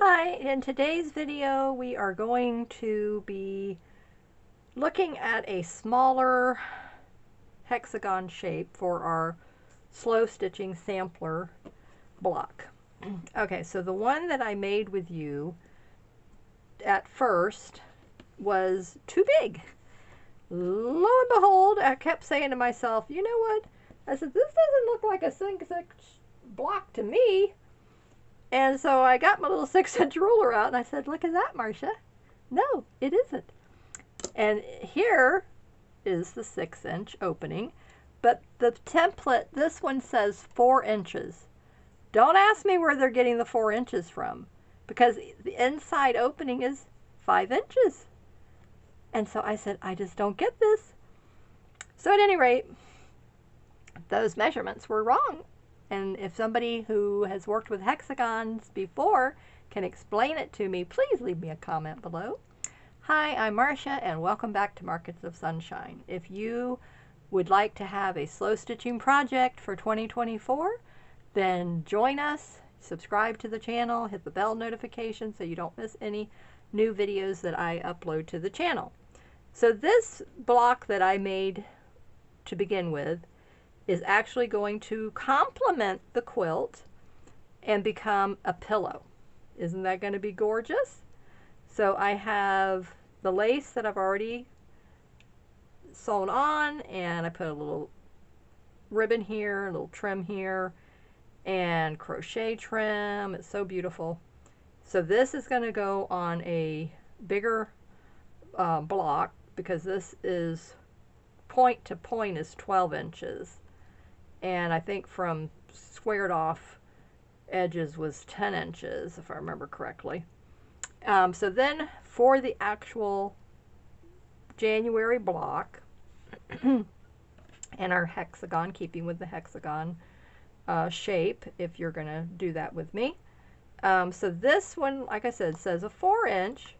Hi, in today's video we are going to be looking at a smaller hexagon shape for our slow stitching sampler block. Okay, so the one that I made with you at first was too big. Lo and behold, I kept saying to myself, you know what? I said, this doesn't look like a 6-inch block to me. And so I got my little 6-inch ruler out and I said, look at that, Marcia. No, it isn't. And here is the 6-inch opening, but the template, this one says 4 inches. Don't ask me where they're getting the 4 inches from, because the inside opening is 5 inches. And so I said, I just don't get this. So at any rate, those measurements were wrong. And if somebody who has worked with hexagons before can explain it to me, please leave me a comment below. Hi, I'm Marcia, and welcome back to Markets of Sunshine. If you would like to have a slow stitching project for 2024, then join us, subscribe to the channel, hit the bell notification so you don't miss any new videos that I upload to the channel. So this block that I made to begin with is actually going to complement the quilt and become a pillow. Isn't that going to be gorgeous? So I have the lace that I've already sewn on, and I put a little ribbon here, a little trim here, and crochet trim. It's so beautiful. So this is going to go on a bigger block, because this is point to point is 12 inches. And I think from squared off edges was 10 inches, if I remember correctly. So then for the actual January block, and our hexagon, keeping with the hexagon shape, if you're going to do that with me. So this one, like I said, says a 4-inch,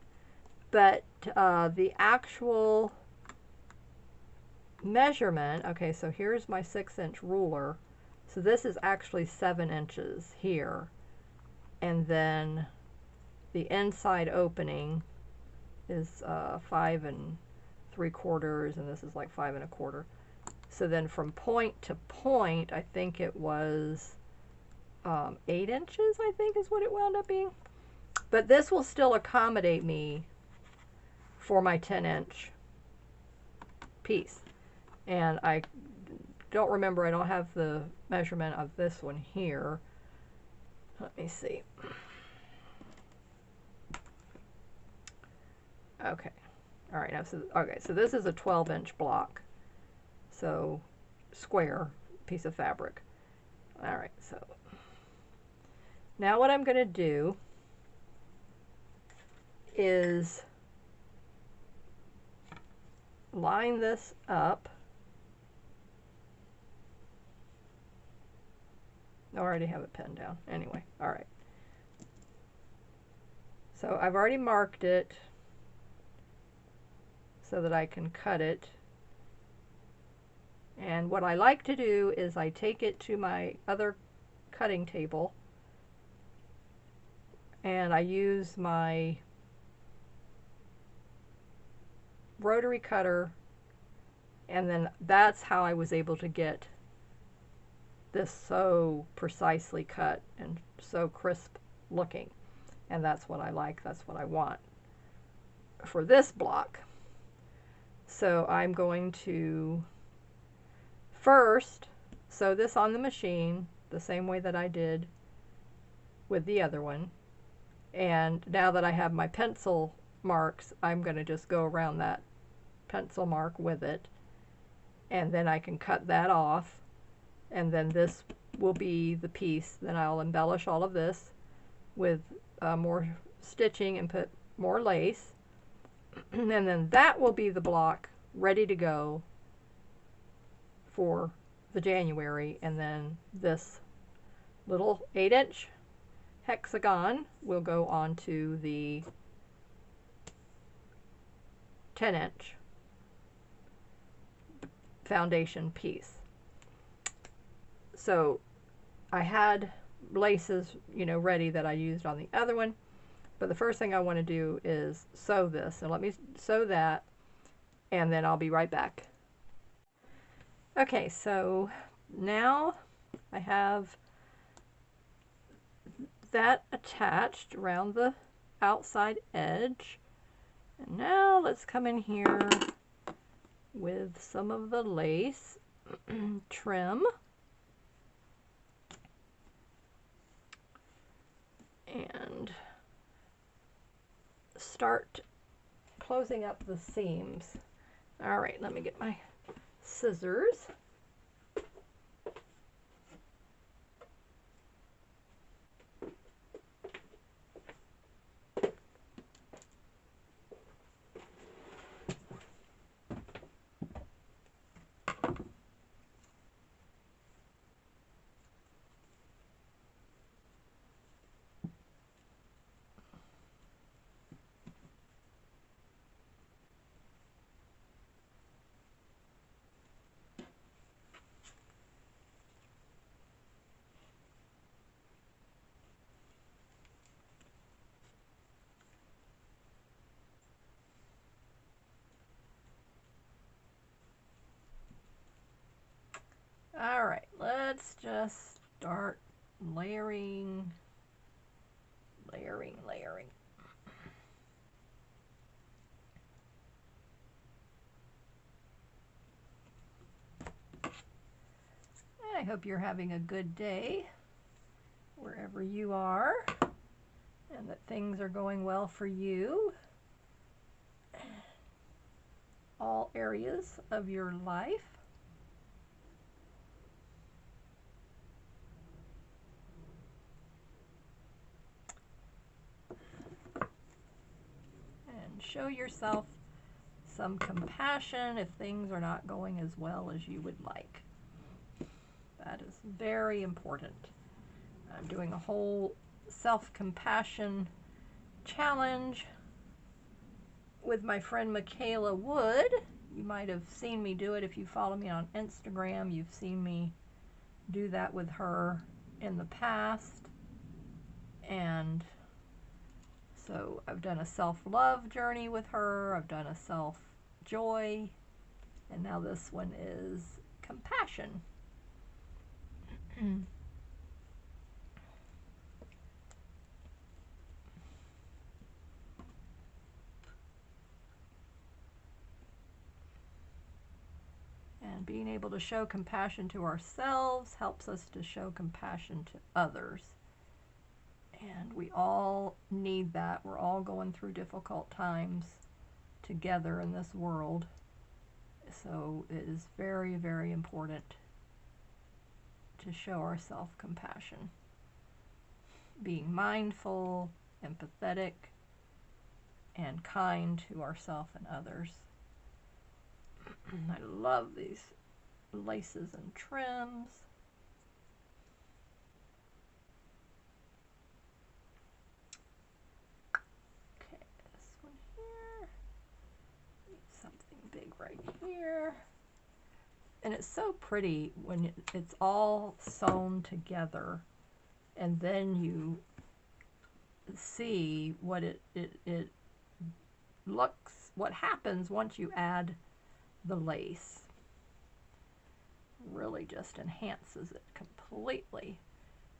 but the actual measurement, okay, so here's my 6-inch ruler. So this is actually 7 inches here. And then the inside opening is 5 3/4, and this is like 5 1/4. So then from point to point, I think it was 8 inches, I think is what it wound up being. But this will still accommodate me for my 10-inch piece. And I don't remember, I don't have the measurement of this one here. Let me see. Okay. All right. Now, so this is a 12-inch block. So square piece of fabric. All right. So now what I'm going to do is line this up. I already have it pinned down. Anyway, all right. So I've already marked it so that I can cut it. And what I like to do is I take it to my other cutting table, and I use my rotary cutter, and then that's how I was able to get this so precisely cut and so crisp looking. And that's what I like, that's what I want for this block. So I'm going to first sew this on the machine the same way that I did with the other one. And now that I have my pencil marks, I'm going to just go around that pencil mark with it, and then I can cut that off. And then this will be the piece. Then I'll embellish all of this with more stitching and put more lace. And then that will be the block ready to go for the January. And then this little 8-inch hexagon will go onto the 10-inch foundation piece. So I had laces, ready that I used on the other one. But the first thing I want to do is sew this. So let me sew that, and then I'll be right back. Okay, so now I have that attached around the outside edge. And now let's come in here with some of the lace trim. And start closing up the seams. All right, let me get my scissors. All right, let's just start layering. I hope you're having a good day wherever you are, and that things are going well for you, all areas of your life. And show yourself some compassion if things are not going as well as you would like. That is very important. I'm doing a whole self-compassion challenge with my friend Michaela Wood. You might have seen me do it if you follow me on Instagram. You've seen me do that with her in the past. And so I've done a self-love journey with her. I've done a self-joy. And now this one is compassion. And being able to show compassion to ourselves helps us to show compassion to others. And we all need that. We're all going through difficult times together in this world. So it is very, very important to show our self-compassion. Being mindful, empathetic, and kind to ourselves and others. I love these laces and trims. Okay, this one here. Need something big right here. And it's so pretty when it's all sewn together, and then you see what it looks, what happens once you add the lace. Really just enhances it completely,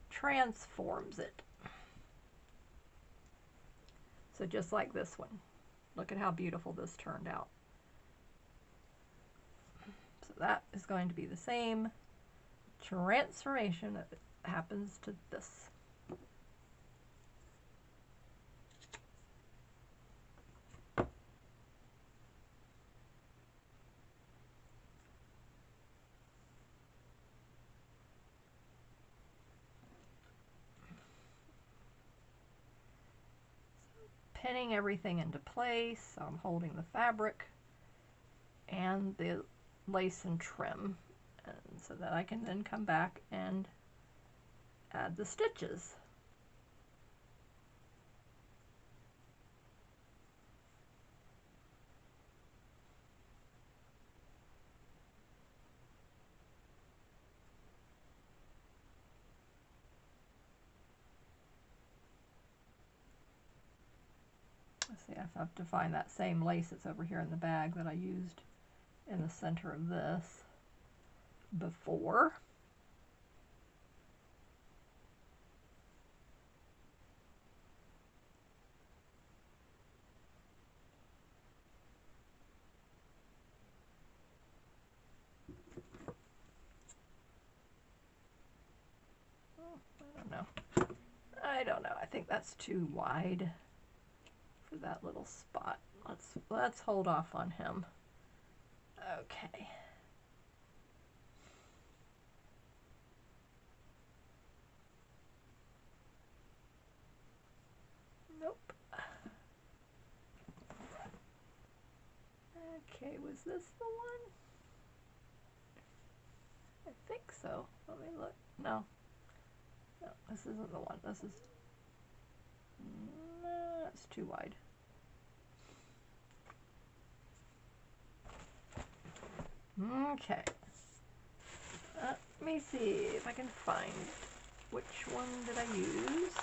transforms it. So just like this one, look at how beautiful this turned out. So that is going to be the same transformation that happens to this. Pinning everything into place, so I'm holding the fabric and the lace and trim, and so that I can then come back and add the stitches. see, I have to find that same lace that's over here in the bag that I used in the center of this before. I don't know. I think that's too wide for that little spot. Let's hold off on him. Okay. Nope. Okay, was this the one? I think so. Let me look. No. No, this isn't the one. This is... No, it's too wide. Okay. Let me see if I can find which one did I use.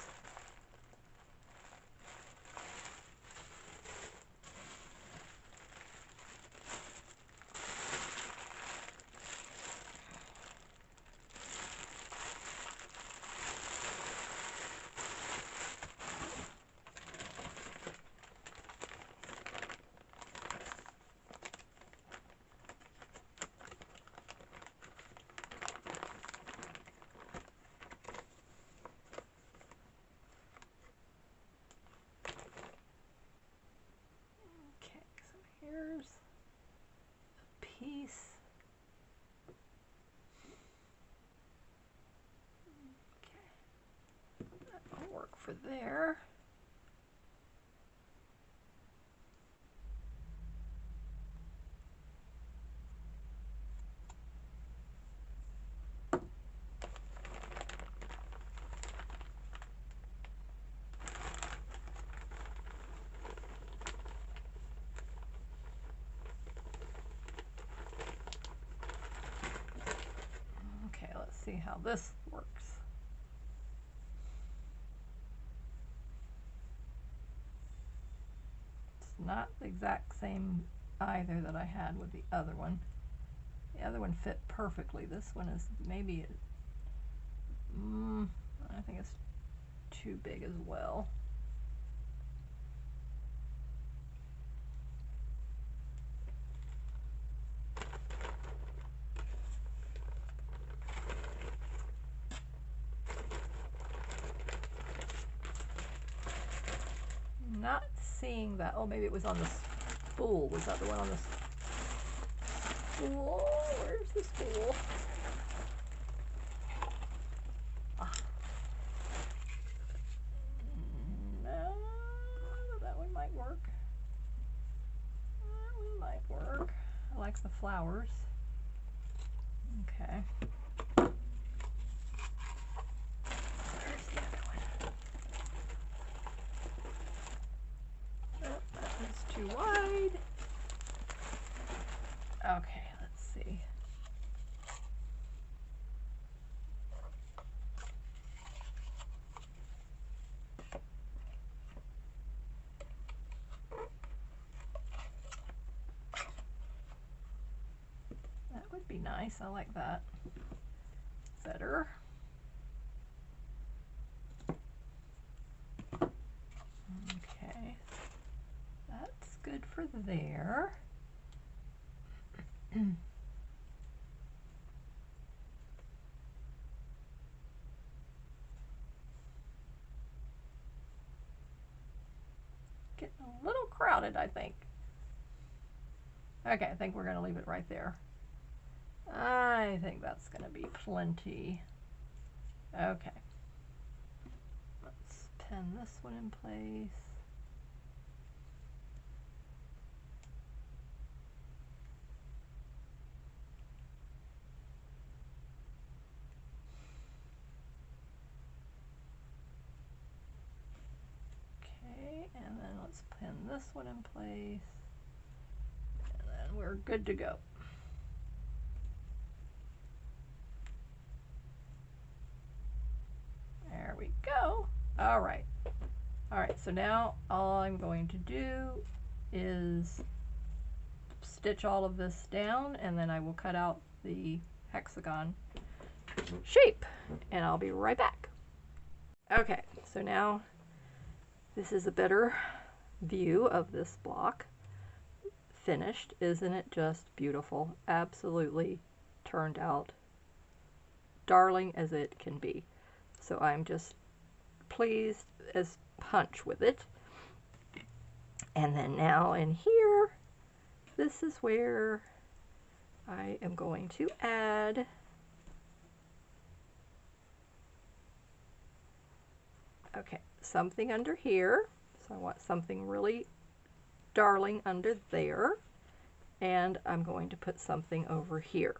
Here's a piece. Okay, that'll work for there. See how this works. It's not the exact same either that I had with the other one. The other one fit perfectly. This one is maybe, I think it's too big as well. Not seeing that. Oh, maybe it was on the spool. Was that the one on the spool? Where's the spool? Ah. No, that one might work. That one might work. I like the flowers. Okay. Where's the other one? Nope, that one's too wide. Okay, let's see. That would be nice. I like that better. Okay, that's good for there. Getting a little crowded, I think. Okay, I think we're going to leave it right there. I think that's going to be plenty. Okay. Let's pin this one in place. Okay, and then let's pin this one in place. And then we're good to go. There we go. All right. Alright, so now all I'm going to do is stitch all of this down, and then I will cut out the hexagon shape, and I'll be right back. Okay, so now this is a better view of this block finished. Isn't it just beautiful? Absolutely turned out darling as it can be. So I'm just pleased as punch with it. And then now in here, this is where I am going to add something under here. So I want something really darling under there. And I'm going to put something over here.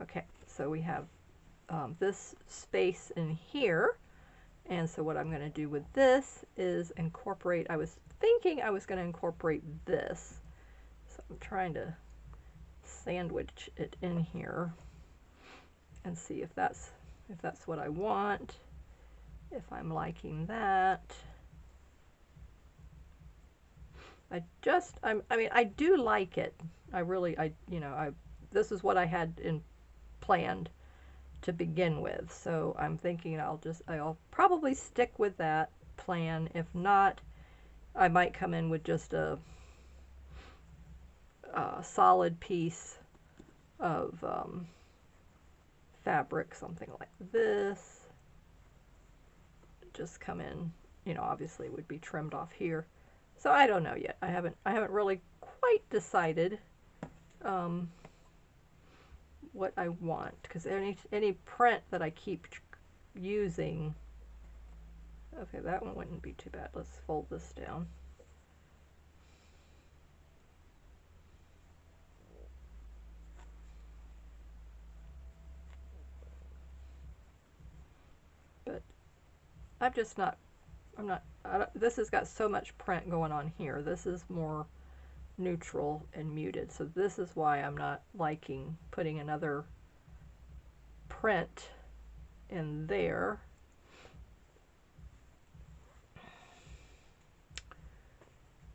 Okay, so we have this space in here. And so what I'm going to do with this is incorporate, I was thinking I was going to incorporate this. So I'm trying to sandwich it in here and see if that's what I want, if I'm liking that. I mean, I do like it. This is what I had planned to begin with. So I'm thinking I'll probably stick with that plan. If not, I might come in with just a solid piece of fabric, something like this. Just come in, obviously it would be trimmed off here. So I don't know yet. I haven't really quite decided what I want, because any print that I keep using. Okay, that one wouldn't be too bad. Let's fold this down. But this has got so much print going on here. This is more neutral and muted. So this is why I'm not liking putting another print in there.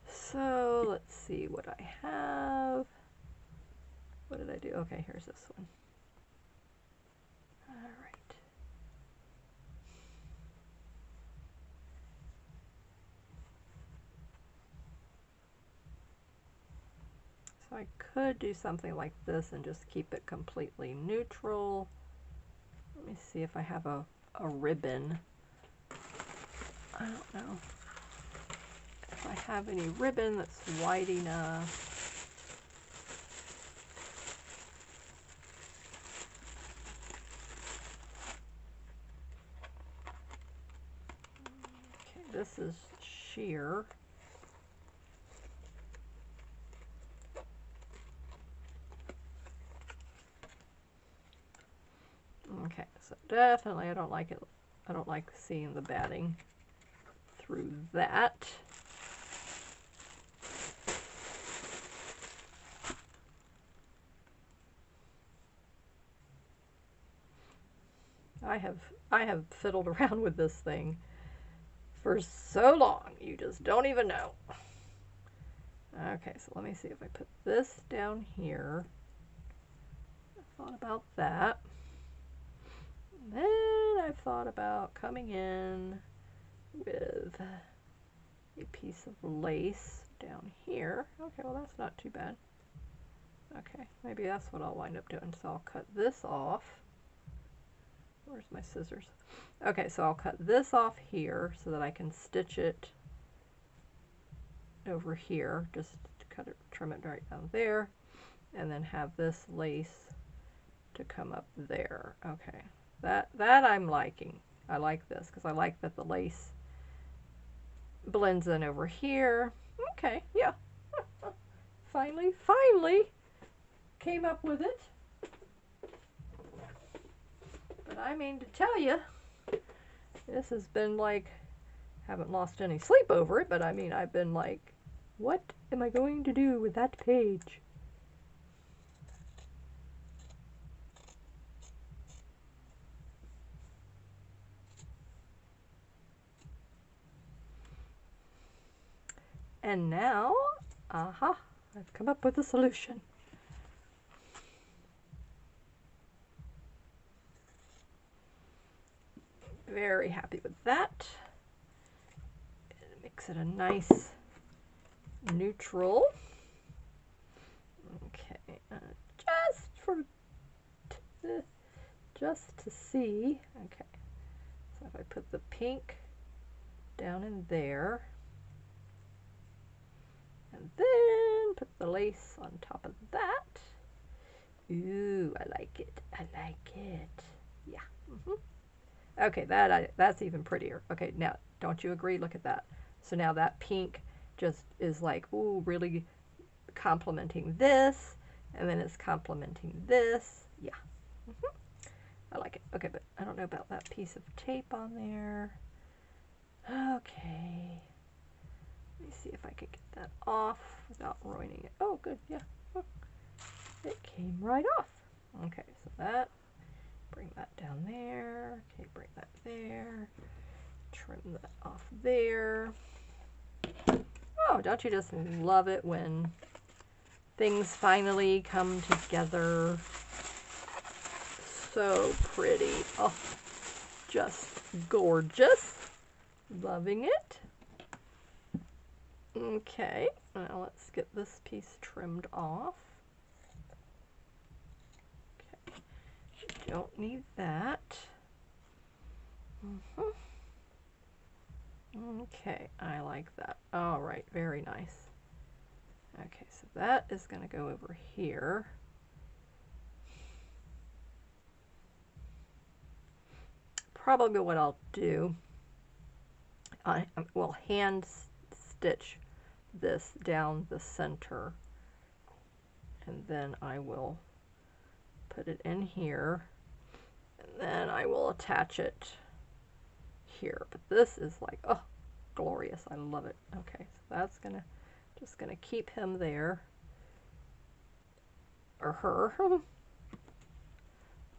So let's see what I have. What did I do? Okay, here's this one. All right. So I could do something like this and just keep it completely neutral. Let me see if I have a ribbon. I don't know if I have any ribbon that's wide enough. Okay, this is sheer. Okay, so definitely I don't like it. I don't like seeing the batting through that. I have fiddled around with this thing for so long, you just don't even know. Okay, so let me see if I put this down here. I thought about that. Then I've thought about coming in with a piece of lace down here. Okay, well that's not too bad. Okay, maybe that's what I'll wind up doing. So I'll cut this off. Where's my scissors? Okay, so I'll cut this off here so that I can stitch it over here. Just cut it, trim it right down there, and then have this lace to come up there. Okay, that I'm liking. I like this because I like that the lace blends in over here. Okay, yeah. Finally came up with it. But I mean to tell you, this has been like, haven't lost any sleep over it, but I mean I've been like, what am I going to do with that page? And now, aha, I've come up with a solution. Very happy with that. It makes it a nice neutral. Okay, just to see. Okay, so if I put the pink down in there, and then put the lace on top of that. Ooh, I like it. I like it. Yeah. Okay, that's even prettier. Okay, now, don't you agree? Look at that. So now that pink just is like, ooh, really complementing this, and then it's complementing this. Yeah. I like it. Okay, but I don't know about that piece of tape on there. Okay. Let me see if I can get that off without ruining it. Oh, good, yeah. It came right off. Okay, so that, bring that down there. Okay, bring that there. Trim that off there. Oh, don't you just love it when things finally come together? So pretty. Oh, just gorgeous. Loving it. Okay, now let's get this piece trimmed off. Okay, don't need that. Okay, I like that. All right, very nice. Okay, so that is going to go over here. Probably what I'll do, I will hand stitch this down the center, and then I will put it in here, and then I will attach it here. But this is like, oh, glorious. I love it. Okay, so that's just gonna keep him there, or her.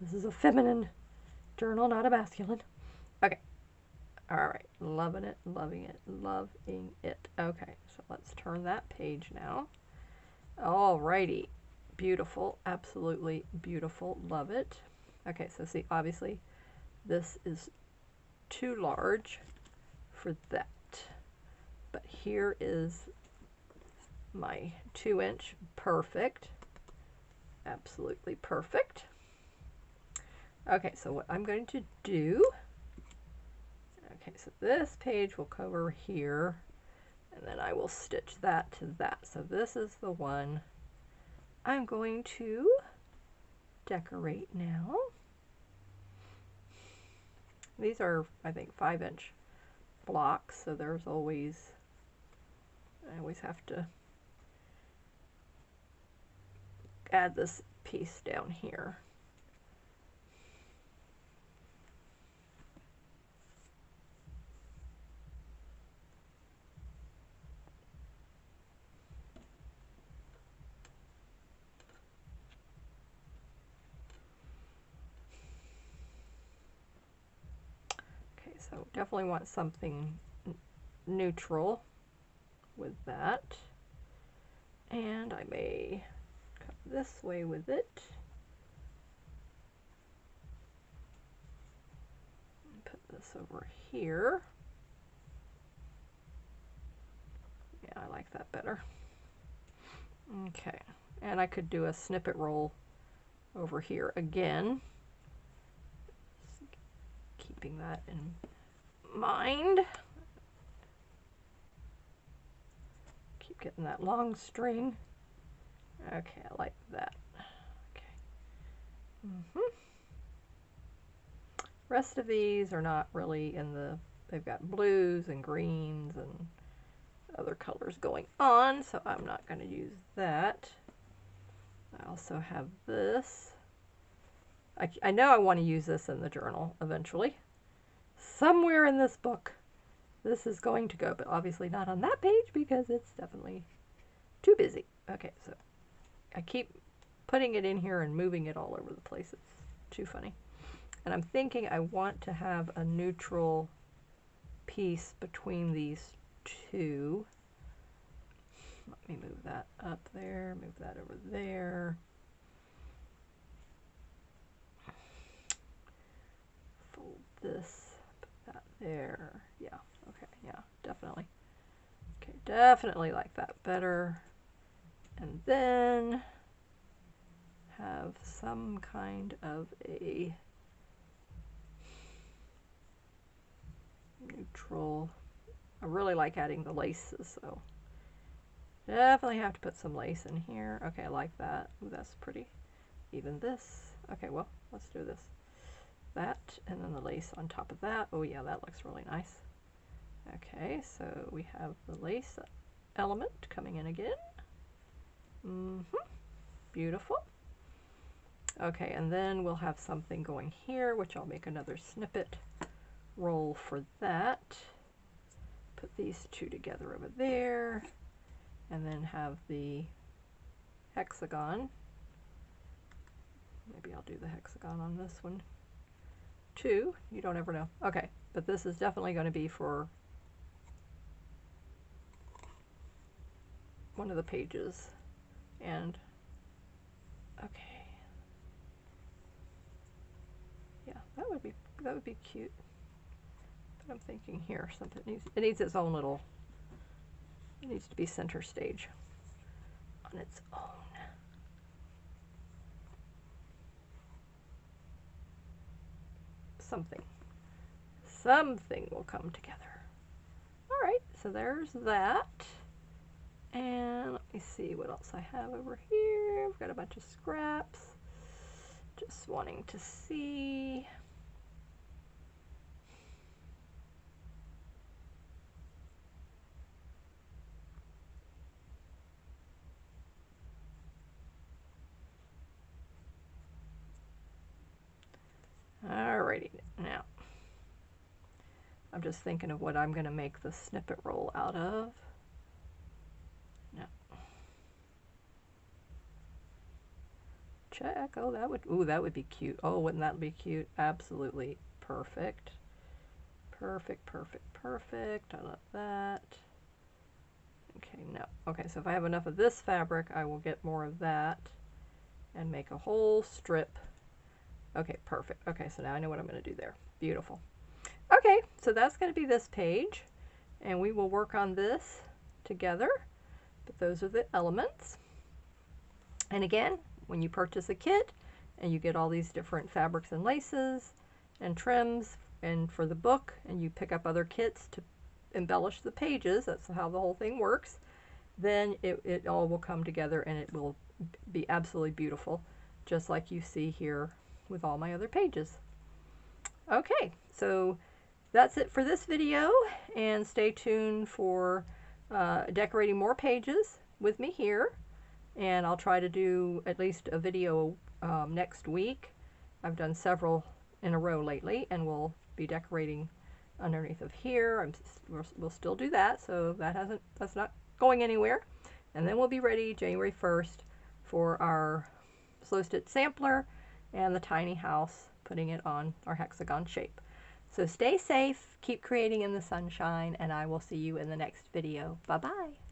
This is a feminine journal, not a masculine. Okay. All right. Loving it, loving it, loving it. Okay, so let's turn that page now. All righty. Beautiful. Absolutely beautiful. Love it. Okay, so see, obviously, this is too large for that. But here is my 2-inch. Perfect. Absolutely perfect. Okay, so what I'm going to do, okay, so this page will cover here, and then I will stitch that to that. So this is the one I'm going to decorate now. These are, I think, 5-inch blocks, so I always have to add this piece down here. Okay, so definitely want something neutral with that. And I may cut this way with it. Put this over here. Yeah, I like that better. Okay, and I could do a snippet roll over here again. Keeping that in mind. Keep getting that long string. Okay, I like that. Okay. Rest of these are not really in the, they've got blues and greens and other colors going on, so I'm not going to use that. I also have this. I know I want to use this in the journal eventually. Somewhere in this book, this is going to go, but obviously not on that page because it's definitely too busy. Okay, so I keep putting it in here and moving it all over the place. It's too funny. And I'm thinking I want to have a neutral piece between these two. let me move that up there, move that over there. Fold this, put that there. Yeah, okay, yeah, definitely. Okay, definitely like that better. And then have some kind of a neutral. I really like adding the laces, so definitely have to put some lace in here. Okay, I like that. Ooh, that's pretty. Even this. Okay, well, let's do this. That, and then the lace on top of that. Oh yeah, that looks really nice. Okay, so we have the lace element coming in again. Beautiful. Okay, and then we'll have something going here, which I'll make another snippet roll for that. Put these two together over there, and then have the hexagon. Maybe I'll do the hexagon on this one too. You don't ever know. Okay, but this is definitely going to be for one of the pages. And okay, yeah, that would be cute. But I'm thinking here something needs its own little. It needs to be center stage on its own. Something will come together. All right, so there's that. And let me see what else I have over here. I've got a bunch of scraps. Just wanting to see. Alrighty, now I'm just thinking of what I'm going to make the snippet roll out of. No. Check. Oh, that would be cute. Oh, wouldn't that be cute? Absolutely perfect. Perfect, perfect, perfect. I love that. Okay, no. Okay, so if I have enough of this fabric, I will get more of that and make a whole strip. Okay, perfect. Okay, so now I know what I'm going to do there. Beautiful. Okay, so that's going to be this page, and we will work on this together. But those are the elements. And again, when you purchase a kit and you get all these different fabrics and laces and trims and for the book, and you pick up other kits to embellish the pages, that's how the whole thing works, then it all will come together and it will be absolutely beautiful, just like you see here with all my other pages. Okay, so that's it for this video, and stay tuned for decorating more pages with me here, and I'll try to do at least a video next week. I've done several in a row lately, and we'll be decorating underneath of here. We'll still do that, so that's not going anywhere. And then we'll be ready January 1st for our slow stitch sampler and the tiny house, putting it on our hexagon shape. So stay safe, keep creating in the sunshine, and I will see you in the next video. Bye-bye.